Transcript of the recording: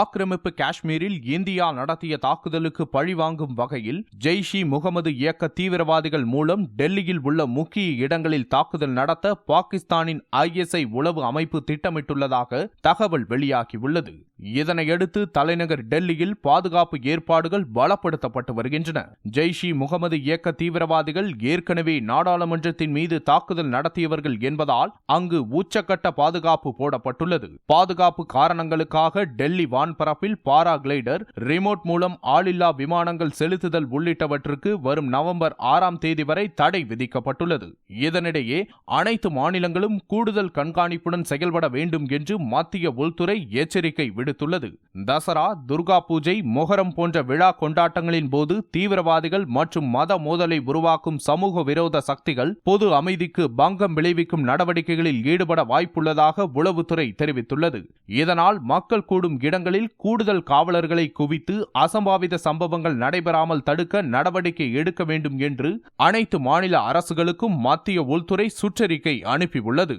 ஆக்கிரமிப்பு காஷ்மீரில் இந்தியா நடத்திய தாக்குதலுக்கு பழிவாங்கும் வகையில் ஜெய்ஷ் இ முகமது இயக்க தீவிரவாதிகள் மூலம் டெல்லியில் உள்ள முக்கிய இடங்களில் தாக்குதல் நடத்த பாகிஸ்தானின் ISI உளவு அமைப்பு திட்டமிட்டுள்ளதாக தகவல் வெளியாகியுள்ளது. இதனையடுத்து தலைநகர் டெல்லியில் பாதுகாப்பு ஏற்பாடுகள் பலப்படுத்தப்பட்டு வருகின்றன. ஜெய்ஷ் இ முகமது இயக்க தீவிரவாதிகள் ஏற்கனவே நாடாளுமன்றத்தின் மீது தாக்குதல் நடத்தியவர்கள் என்பதால் அங்கு உச்சக்கட்ட பாதுகாப்பு போடப்பட்டுள்ளது. பாதுகாப்பு காரணங்களுக்காக டெல்லி வான்பரப்பில் பாராகிளைடர், ரிமோட் மூலம் ஆளில்லா விமானங்கள் செலுத்துதல் உள்ளிட்டவற்றுக்கு வரும் நவம்பர் 6ஆம் தேதி வரை தடை விதிக்கப்பட்டுள்ளது. இதனிடையே அனைத்து மாநிலங்களும் கூடுதல் கண்காணிப்புடன் செயல்பட வேண்டும் என்று மத்திய உள்துறை எச்சரிக்கை விடுத்துள்ளது. தசரா, துர்கா பூஜை, மொஹரம் போன்ற விழா கொண்டாட்டங்களின் போது தீவிரவாதிகள் மற்றும் மத மோதலை உருவாக்கும் சமூக விரோத சக்திகள் பொது அமைதிக்கு பங்கம் விளைவிக்கும் நடவடிக்கைகளில் ஈடுபட வாய்ப்புள்ளதாக உளவுத்துறை தெரிவித்துள்ளது. இதனால் மக்கள் கூடும் இடங்களில் கூடுதல் காவலர்களை குவித்து அசம்பாவித சம்பவங்கள் நடைபெறாமல் தடுக்க நடவடிக்கை எடுக்க வேண்டும் என்று அனைத்து மாநில அரசுகளுக்கும் மத்திய உள்துறை சுற்றறிக்கை அனுப்பியுள்ளது.